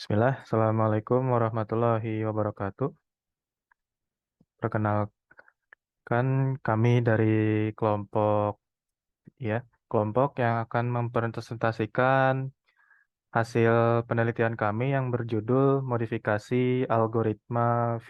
Bismillah, Assalamualaikum warahmatullahi wabarakatuh. Perkenalkan kami dari kelompok ya, kelompok yang akan mempresentasikan hasil penelitian kami yang berjudul modifikasi algoritma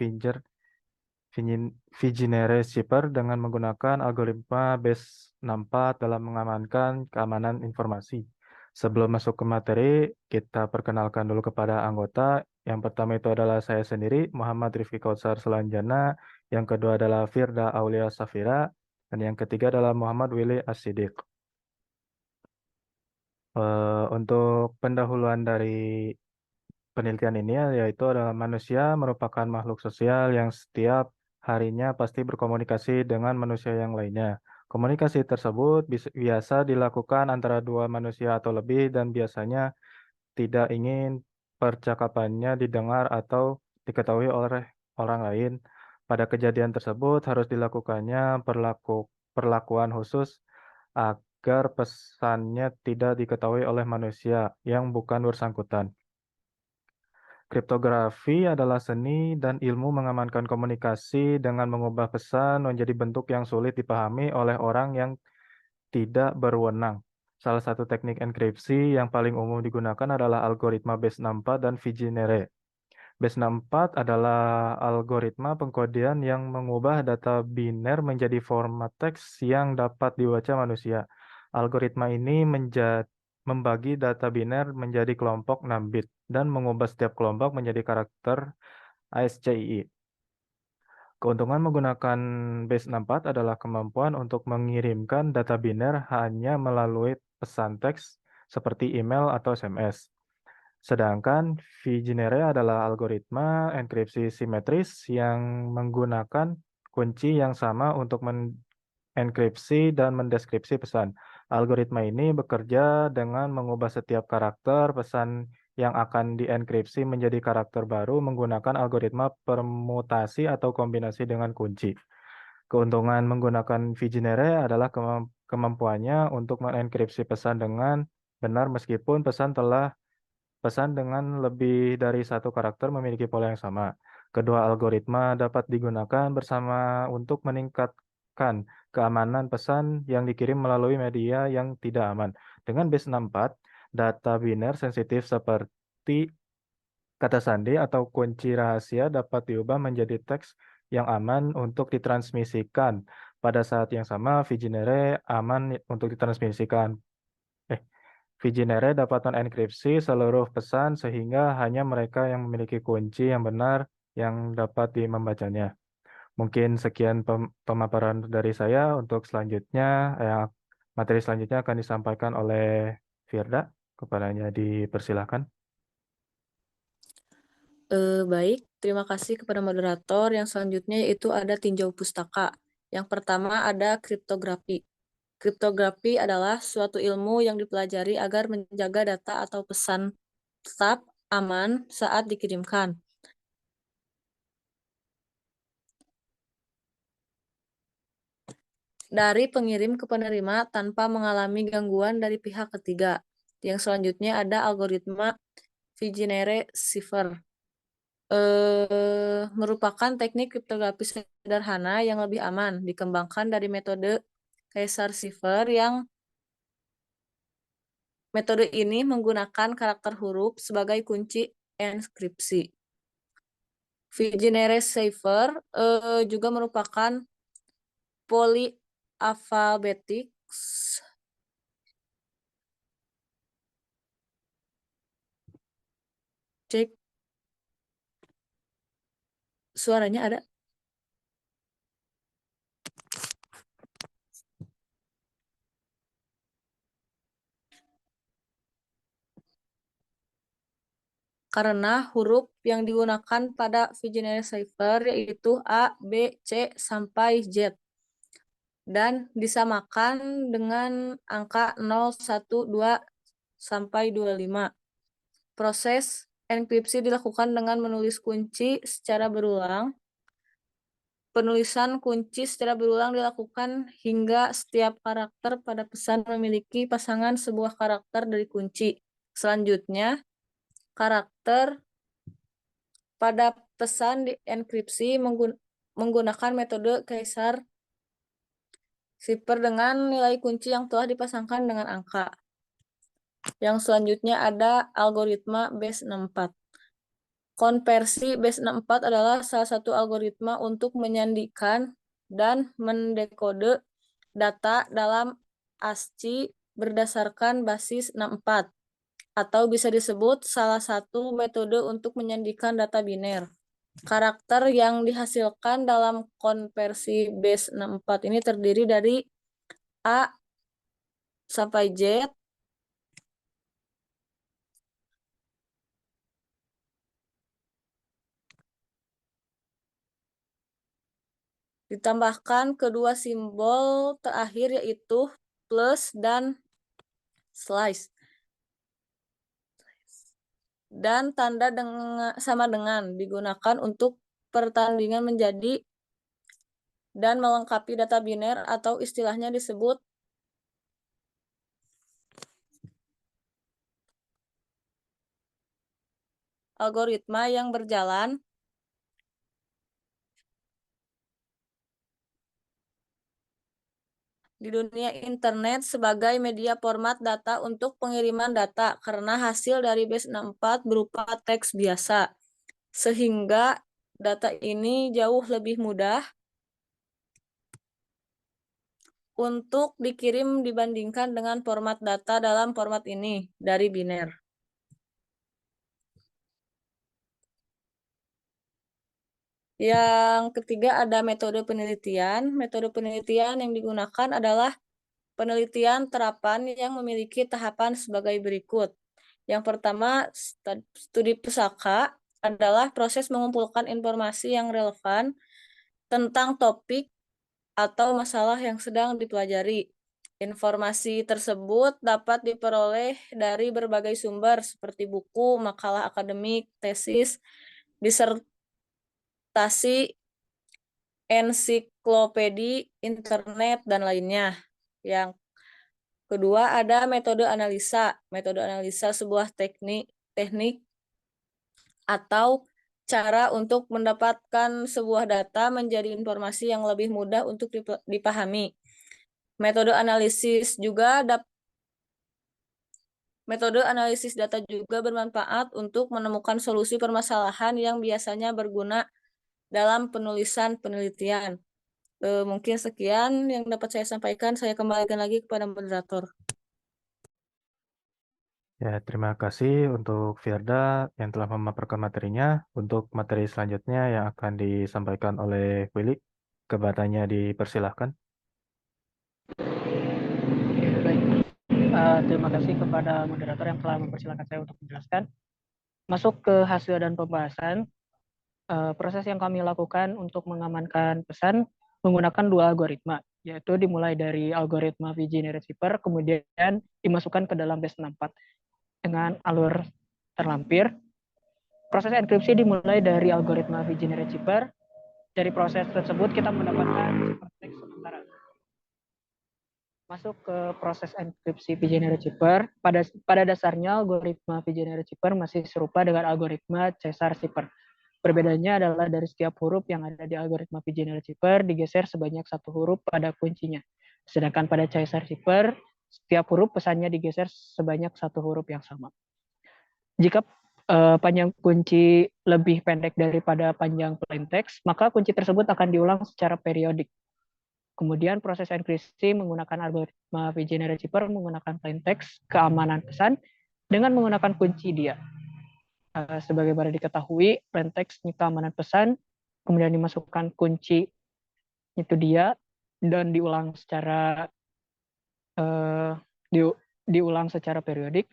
Vigenere Shipper dengan menggunakan algoritma Base64 dalam mengamankan keamanan informasi. Sebelum masuk ke materi, kita perkenalkan dulu kepada anggota. Yang pertama itu adalah saya sendiri, Muhammad Rifki Kautsar Selanjana. Yang kedua adalah Firda Aulia Safira. Dan yang ketiga adalah Muhammad Willy As-Siddiq. Untuk pendahuluan dari penelitian ini yaitu adalah manusia merupakan makhluk sosial yang setiap harinya pasti berkomunikasi dengan manusia yang lainnya. Komunikasi tersebut biasa dilakukan antara dua manusia atau lebih dan biasanya tidak ingin percakapannya didengar atau diketahui oleh orang lain. Pada kejadian tersebut harus dilakukannya perlakuan khusus agar pesannya tidak diketahui oleh manusia yang bukan bersangkutan. Kriptografi adalah seni dan ilmu mengamankan komunikasi dengan mengubah pesan menjadi bentuk yang sulit dipahami oleh orang yang tidak berwenang. Salah satu teknik enkripsi yang paling umum digunakan adalah algoritma Base64 dan Vigenere. Base64 adalah algoritma pengkodean yang mengubah data biner menjadi format teks yang dapat dibaca manusia. Algoritma ini membagi data biner menjadi kelompok 6 bit dan mengubah setiap kelompok menjadi karakter ASCII. Keuntungan menggunakan Base64 adalah kemampuan untuk mengirimkan data biner hanya melalui pesan teks seperti email atau SMS. Sedangkan Vigenere adalah algoritma enkripsi simetris yang menggunakan kunci yang sama untuk mengenkripsi dan mendeskripsi pesan. Algoritma ini bekerja dengan mengubah setiap karakter pesan yang akan dienkripsi menjadi karakter baru menggunakan algoritma permutasi atau kombinasi dengan kunci. Keuntungan menggunakan Vigenere adalah kemampuannya untuk mengenkripsi pesan dengan benar meskipun pesan dengan lebih dari satu karakter memiliki pola yang sama. Kedua algoritma dapat digunakan bersama untuk meningkatkan keamanan pesan yang dikirim melalui media yang tidak aman. Dengan Base64, data biner sensitif seperti kata sandi atau kunci rahasia dapat diubah menjadi teks yang aman untuk ditransmisikan. Pada saat yang sama, Vigenere aman untuk ditransmisikan. Eh, Vigenere dapat mengenkripsi seluruh pesan sehingga hanya mereka yang memiliki kunci yang benar yang dapat membacanya. Mungkin sekian pemaparan dari saya. Untuk selanjutnya, materi selanjutnya akan disampaikan oleh Firda. Kepadanya dipersilahkan. Baik, terima kasih kepada moderator. Yang selanjutnya yaitu ada tinjau pustaka. Yang pertama ada kriptografi. Kriptografi adalah suatu ilmu yang dipelajari agar menjaga data atau pesan tetap aman saat dikirimkan dari pengirim ke penerima tanpa mengalami gangguan dari pihak ketiga. Yang selanjutnya ada algoritma Vigenere Cipher. Merupakan teknik kriptografi sederhana yang lebih aman, dikembangkan dari metode Caesar Cipher yang metode ini menggunakan karakter huruf sebagai kunci enskripsi. Vigenere Cipher juga merupakan polyalphabetic cek suaranya ada karena huruf yang digunakan pada Vigenere Cipher yaitu A, B, C, sampai Z dan disamakan dengan angka 0, 1, 2, sampai 25. Proses enkripsi dilakukan dengan menulis kunci secara berulang. Penulisan kunci secara berulang dilakukan hingga setiap karakter pada pesan memiliki pasangan sebuah karakter dari kunci. Selanjutnya, karakter pada pesan dienkripsi menggunakan metode Caesar Cipher dengan nilai kunci yang telah dipasangkan dengan angka. Yang selanjutnya ada algoritma Base64. Konversi Base64 adalah salah satu algoritma untuk menyandikan dan mendekode data dalam ASCII berdasarkan basis 64, atau bisa disebut salah satu metode untuk menyandikan data biner. Karakter yang dihasilkan dalam konversi Base64 ini terdiri dari A sampai Z, ditambahkan kedua simbol terakhir yaitu plus dan slice. Dan tanda sama dengan digunakan untuk pertandingan menjadi dan melengkapi data biner atau istilahnya disebut algoritma yang berjalan di dunia internet sebagai media format data untuk pengiriman data karena hasil dari Base64 berupa teks biasa. Sehingga data ini jauh lebih mudah untuk dikirim dibandingkan dengan format data dalam format ini dari biner. Yang ketiga ada metode penelitian. Metode penelitian yang digunakan adalah penelitian terapan yang memiliki tahapan sebagai berikut. Yang pertama, studi pusaka adalah proses mengumpulkan informasi yang relevan tentang topik atau masalah yang sedang dipelajari. Informasi tersebut dapat diperoleh dari berbagai sumber seperti buku, makalah akademik, tesis, disertasi, ensiklopedi, internet, dan lainnya. Yang kedua ada metode analisa. Metode analisa sebuah teknik atau cara untuk mendapatkan sebuah data menjadi informasi yang lebih mudah untuk dipahami. Metode analisis data juga bermanfaat untuk menemukan solusi permasalahan yang biasanya berguna dalam penulisan penelitian. Mungkin sekian yang dapat saya sampaikan. Saya kembalikan lagi kepada moderator. Ya, terima kasih untuk Firda yang telah memaparkan materinya. Untuk materi selanjutnya yang akan disampaikan oleh Willy, kepadanya dipersilahkan. Baik, terima kasih kepada moderator yang telah mempersilahkan saya untuk menjelaskan. Masuk ke hasil dan pembahasan, proses yang kami lakukan untuk mengamankan pesan menggunakan dua algoritma, yaitu dimulai dari algoritma V-Generate Cipher, kemudian dimasukkan ke dalam Base64 dengan alur terlampir. Proses enkripsi dimulai dari algoritma V-Generate Cipher. Dari proses tersebut kita mendapatkan ciphertext sementara. Masuk ke proses enkripsi V-Generate Cipher. Pada dasarnya algoritma V-Generate Cipher masih serupa dengan algoritma Caesar Cipher. Perbedaannya adalah dari setiap huruf yang ada di algoritma V-Generate Cipher digeser sebanyak satu huruf pada kuncinya. Sedangkan pada Caesar Cipher, setiap huruf pesannya digeser sebanyak satu huruf yang sama. Jika panjang kunci lebih pendek daripada panjang plain text, maka kunci tersebut akan diulang secara periodik. Kemudian proses enkripsi menggunakan algoritma V-Generate Cipher menggunakan plain text keamanan pesan dengan menggunakan kunci dia. Sebagaimana diketahui, plain text keamanan pesan, kemudian dimasukkan kunci itu dia dan diulang secara periodik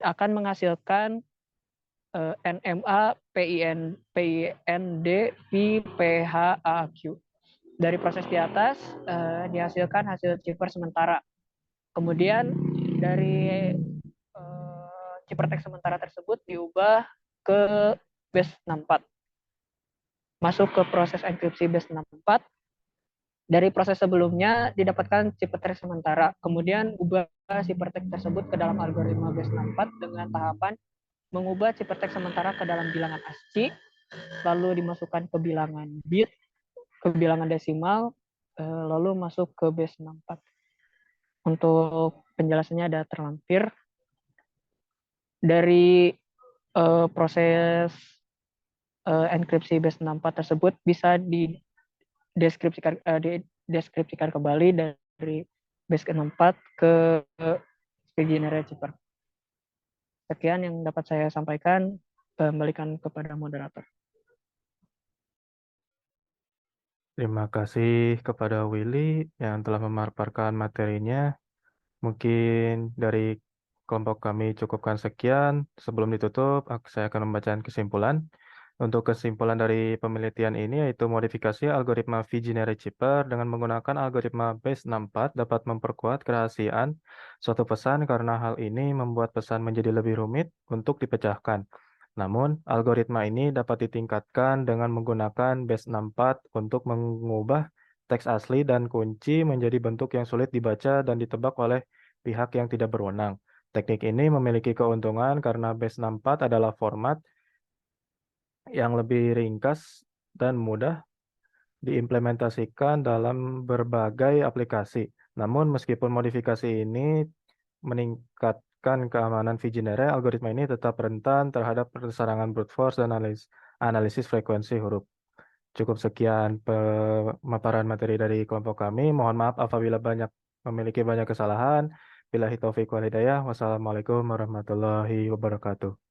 akan menghasilkan NMA PIND PPHAQ. Dari proses di atas dihasilkan hasil cipher sementara. Kemudian dari ciphertext sementara tersebut diubah ke Base64. Masuk ke proses enkripsi Base64. Dari proses sebelumnya didapatkan ciphertext sementara. Kemudian ubah ciphertext tersebut ke dalam algoritma Base64 dengan tahapan mengubah ciphertext sementara ke dalam bilangan ASCII, lalu dimasukkan ke bilangan bit, ke bilangan desimal, lalu masuk ke base 64. Untuk penjelasannya ada terlampir. Dari proses enkripsi base 64 tersebut bisa dideskripsikan kembali dari base 64 ke speed generated cipher. Sekian yang dapat saya sampaikan. Kembalikan kepada moderator. Terima kasih kepada Willy yang telah memaparkan materinya. Mungkin dari kelompok kami cukupkan sekian. Sebelum ditutup, saya akan membacakan kesimpulan. Untuk kesimpulan dari penelitian ini yaitu modifikasi algoritma V-Generate Chipper dengan menggunakan algoritma base 64 dapat memperkuat kerahasiaan suatu pesan karena hal ini membuat pesan menjadi lebih rumit untuk dipecahkan. Namun, algoritma ini dapat ditingkatkan dengan menggunakan base 64 untuk mengubah teks asli dan kunci menjadi bentuk yang sulit dibaca dan ditebak oleh pihak yang tidak berwenang. Teknik ini memiliki keuntungan karena base 64 adalah format yang lebih ringkas dan mudah diimplementasikan dalam berbagai aplikasi. Namun, meskipun modifikasi ini meningkatkan keamanan V-Generate, algoritma ini tetap rentan terhadap serangan brute force dan analisis frekuensi huruf. Cukup sekian pemaparan materi dari kelompok kami. Mohon maaf apabila memiliki banyak kesalahan. Billahi taufiq wal hidayah. Wassalamualaikum warahmatullahi wabarakatuh.